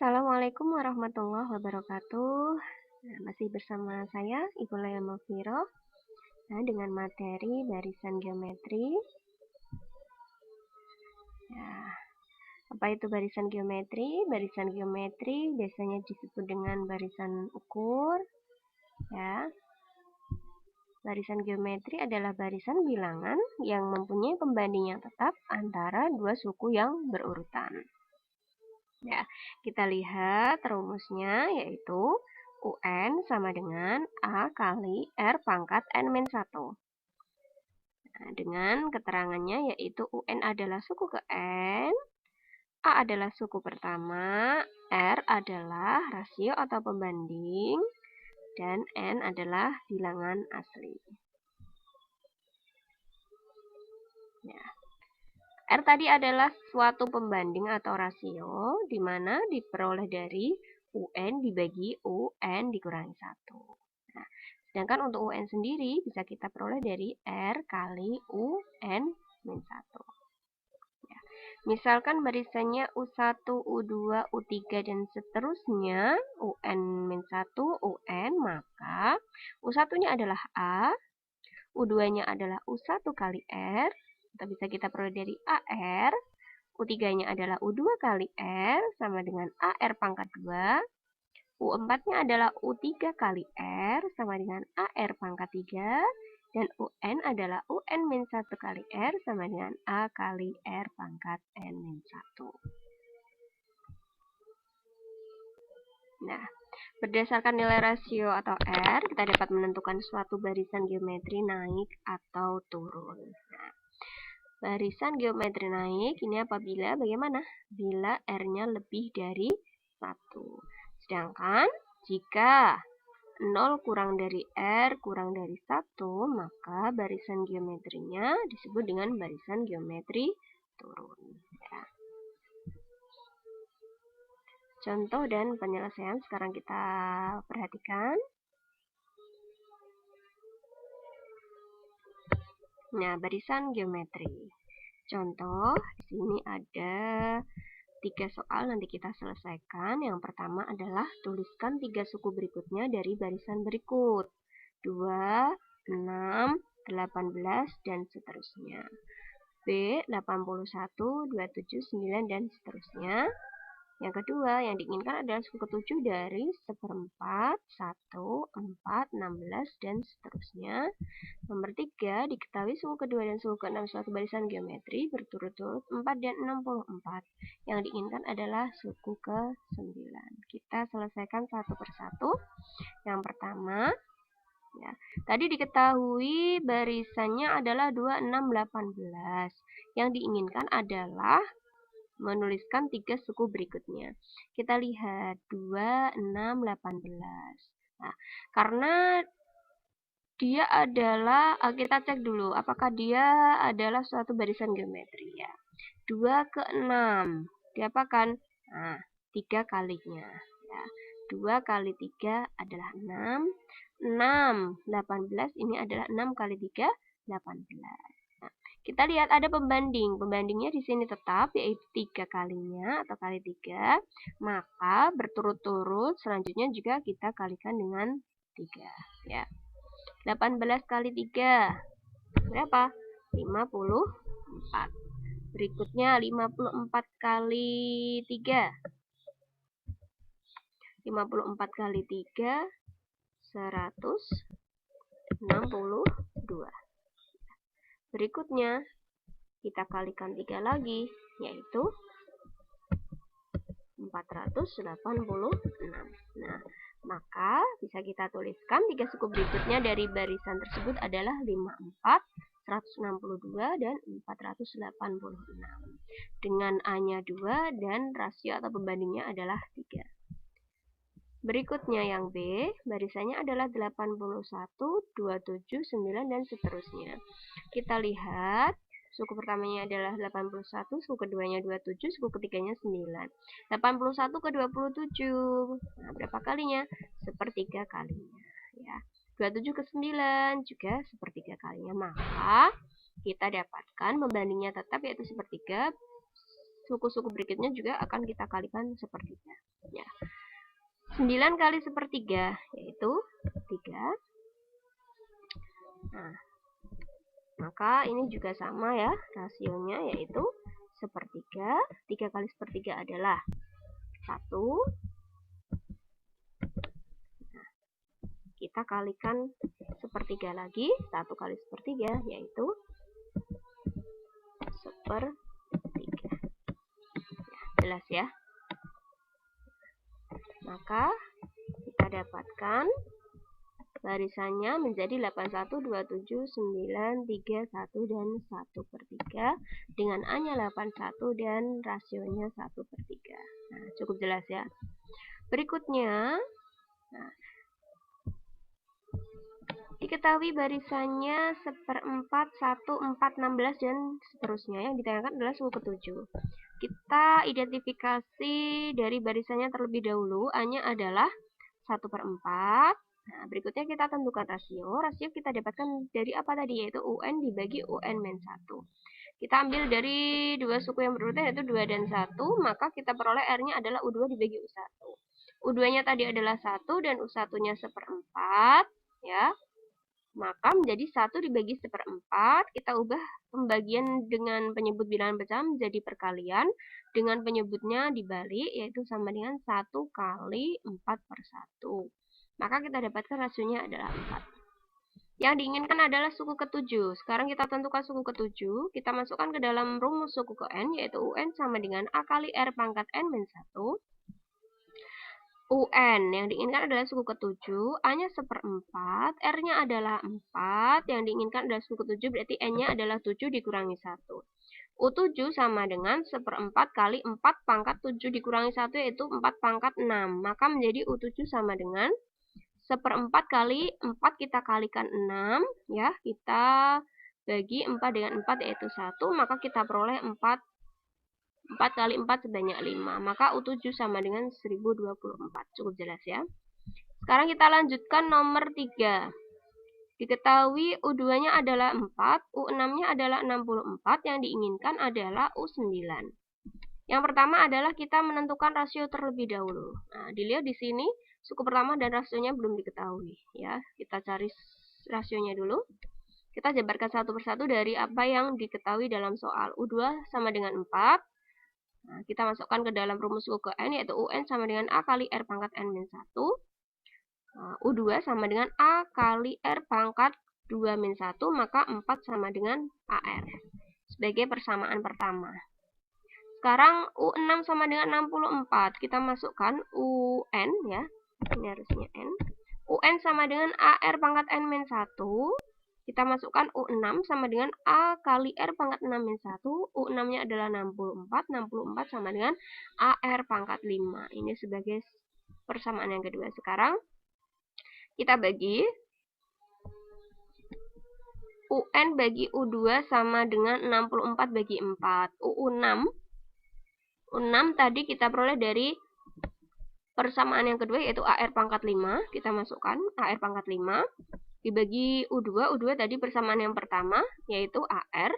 Assalamualaikum warahmatullahi wabarakatuh. Nah, masih bersama saya, Ibu Lea Mufiro. Nah, dengan materi barisan geometri. Ya, apa itu barisan geometri? Barisan geometri biasanya disebut dengan barisan ukur. Ya, barisan geometri adalah barisan bilangan yang mempunyai pembanding yang tetap antara dua suku yang berurutan. Ya, kita lihat rumusnya yaitu UN sama dengan A kali R pangkat N-1. Nah, dengan keterangannya yaitu UN adalah suku ke N, A adalah suku pertama, R adalah rasio atau pembanding, dan N adalah bilangan asli. Ya. R tadi adalah suatu pembanding atau rasio, di mana diperoleh dari UN dibagi UN dikurangi 1. Nah, sedangkan untuk UN sendiri bisa kita peroleh dari R kali UN min 1. Ya. Misalkan barisannya U1, U2, U3, dan seterusnya, UN min 1, UN, maka U1-nya adalah A, U2-nya adalah U1 kali R, atau bisa kita peroleh dari AR, U3-nya adalah U2 kali R, sama dengan AR pangkat 2, U4-nya adalah U3 kali R, sama dengan AR pangkat 3, dan UN adalah UN min 1 kali R, sama dengan A kali R pangkat N min 1. Nah, berdasarkan nilai rasio atau R, kita dapat menentukan suatu barisan geometri naik atau turun. Nah, barisan geometri naik ini apabila bagaimana? Bila R-nya lebih dari 1. Sedangkan jika 0 kurang dari R kurang dari 1, maka barisan geometrinya disebut dengan barisan geometri turun. Ya. Contoh dan penyelesaian sekarang kita perhatikan. Nah, barisan geometri. Contoh, di sini ada 3 soal nanti kita selesaikan. Yang pertama adalah tuliskan 3 suku berikutnya dari barisan berikut. 2, 6, 18, dan seterusnya. B, 81, 27, 9, dan seterusnya. Yang kedua, yang diinginkan adalah suku ke-7 dari 1/4, 1, 4, 16, dan seterusnya. Nomor 3, diketahui suku kedua dan suku ke-6 suatu barisan geometri berturut-turut 4 dan 64. Yang diinginkan adalah suku ke-9. Kita selesaikan satu persatu. Yang pertama, ya, tadi diketahui barisannya adalah 2, 6, 18. Yang diinginkan adalah menuliskan 3 suku berikutnya. Kita lihat 2, 6, 18. Nah, karena dia adalah, kita cek dulu apakah dia adalah suatu barisan geometri ya. 2 ke 6 diapakan? Nah, 3 kalinya ya. 2 kali 3 adalah 6. 6, 18 ini adalah 6 kali 3, 18. Nah, kita lihat ada pembanding. Pembandingnya di sini tetap yaitu 3 kalinya atau kali 3. Maka berturut-turut selanjutnya juga kita kalikan dengan 3 ya. 18 kali 3 berapa? 54. Berikutnya 54 kali 3. 54 kali 3 162. Berikutnya kita kalikan 3 lagi yaitu 486. Nah, maka bisa kita tuliskan 3 suku berikutnya dari barisan tersebut adalah 54, 162, dan 486. Dengan A-nya 2 dan rasio atau pembandingnya adalah 3. Berikutnya yang B, barisannya adalah 81, 27, 9, dan seterusnya. Kita lihat, suku pertamanya adalah 81, suku keduanya 27, suku ketiganya 9. 81 ke 27, nah berapa kalinya? Sepertiga kalinya. Ya. 27 ke 9 juga sepertiga kalinya. Maka kita dapatkan pembandingnya tetap yaitu sepertiga suku-suku berikutnya juga akan kita kalikan sepertiga. Ya. 9 kali sepertiga, yaitu 3. Nah, maka ini juga sama ya, rasionya yaitu sepertiga. 3 kali sepertiga adalah 1. Nah, kita kalikan sepertiga lagi, 1 kali sepertiga yaitu sepertiga. Jelas ya? Maka kita dapatkan barisannya menjadi 81, 27, 9, 3, 1, dan 1/3 dengan A-nya 81 dan rasionya 1/3. Nah, cukup jelas ya. Berikutnya, nah, diketahui barisannya 1/4, 1, 4, 16, dan seterusnya. Yang ditanyakan adalah suku ketujuh. Kita identifikasi dari barisannya terlebih dahulu. A-nya adalah 1/4. Nah, berikutnya kita tentukan rasio. Rasio kita dapatkan dari apa tadi? Yaitu UN dibagi UN-1. Kita ambil dari dua suku yang berurutan yaitu 2 dan 1. Maka kita peroleh R-nya adalah U2 dibagi U1. U2-nya tadi adalah 1 dan U1-nya 1/4. Ya. Maka menjadi 1 dibagi 1/4. Kita ubah pembagian dengan penyebut bilangan pecahan menjadi perkalian. Dengan penyebutnya dibalik, yaitu sama dengan 1 kali 4/1. Maka kita dapatkan rasionya adalah 4. Yang diinginkan adalah suku ketujuh. Sekarang kita tentukan suku ketujuh. Kita masukkan ke dalam rumus suku ke N, yaitu UN sama dengan A kali R pangkat N-1. UN yang diinginkan adalah suku ketujuh, A-nya 1/4, R-nya adalah 4. Yang diinginkan adalah suku ketujuh, berarti N-nya adalah 7 dikurangi 1. U7 sama dengan 1/4 kali 4 pangkat 7 dikurangi 1, yaitu 4 pangkat 6. Maka menjadi U7 sama dengan 1/4 kali 4 kita kalikan 6. Ya, kita bagi 4 dengan 4 yaitu 1. Maka kita peroleh 4 kali 4 sebanyak 5. Maka U7 sama dengan 1024. Cukup jelas ya. Sekarang kita lanjutkan nomor 3. Diketahui U2-nya adalah 4, U6-nya adalah 64, yang diinginkan adalah U9. Yang pertama adalah kita menentukan rasio terlebih dahulu. Nah, dilihat di sini suku pertama dan rasionya belum diketahui. Ya, kita cari rasionya dulu. Kita jabarkan satu persatu dari apa yang diketahui dalam soal. U2 sama dengan 4. Nah, kita masukkan ke dalam rumus suku ke N, yaitu UN sama dengan A kali R pangkat N-1. U2 sama dengan A kali R pangkat 2-1, maka 4 sama dengan AR. Sebagai persamaan pertama. Sekarang U6 sama dengan 64. Kita masukkan UN ya. Ini harusnya N. UN sama dengan AR pangkat N-1. Kita masukkan U6 sama dengan A kali R pangkat 6-1. U6-nya adalah 64. 64 sama dengan AR pangkat 5. Ini sebagai persamaan yang kedua. Sekarang kita bagi. UN bagi U2 sama dengan 64 bagi 4. U6 tadi kita peroleh dari persamaan yang kedua, yaitu AR pangkat 5. Kita masukkan AR pangkat 5. Dibagi U2. U2 tadi persamaan yang pertama, yaitu AR.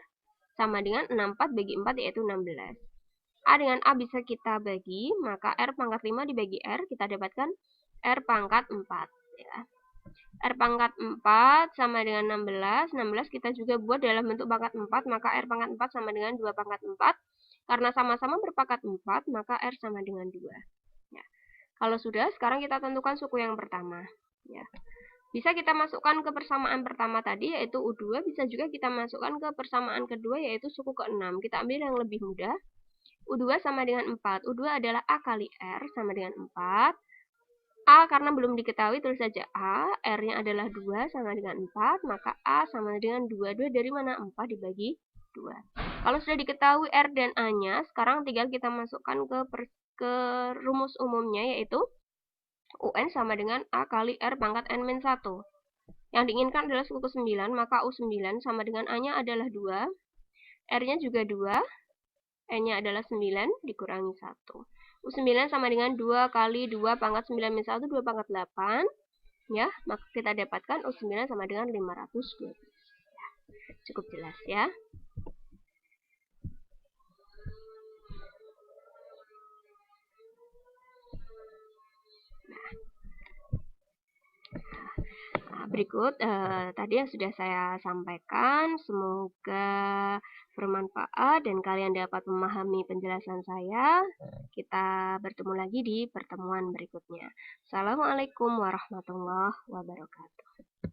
Sama dengan 64 bagi 4, yaitu 16. A dengan A bisa kita bagi, maka R pangkat 5 dibagi R, kita dapatkan R pangkat 4. Ya. R pangkat 4 sama dengan 16. 16 kita juga buat dalam bentuk pangkat 4, maka R pangkat 4 sama dengan 2 pangkat 4. Karena sama-sama berpangkat 4, maka R sama dengan 2. Ya. Kalau sudah, sekarang kita tentukan suku yang pertama. Ya. Bisa kita masukkan ke persamaan pertama tadi, yaitu U2. Bisa juga kita masukkan ke persamaan kedua, yaitu suku ke-6. Kita ambil yang lebih mudah. U2 sama dengan 4. U2 adalah A kali R sama dengan 4. A karena belum diketahui, tulis saja A. R-nya adalah 2 sama dengan 4. Maka A sama dengan 2. 2 dari mana? 4 dibagi 2. Kalau sudah diketahui R dan A-nya, sekarang tinggal kita masukkan ke rumus umumnya, yaitu UN sama dengan A kali R pangkat N-1. Yang diinginkan adalah suku ke-9, maka U9 sama dengan A-nya adalah 2. R-nya juga 2. N-nya adalah 9 dikurangi 1. U9 sama dengan 2 kali 2 pangkat 9-1, 2 pangkat 8. Ya, maka kita dapatkan U9 sama dengan 512. Ya, cukup jelas ya. berikut tadi yang sudah saya sampaikan, semoga bermanfaat dan kalian dapat memahami penjelasan saya. Kita bertemu lagi di pertemuan berikutnya. Assalamualaikum warahmatullahi wabarakatuh.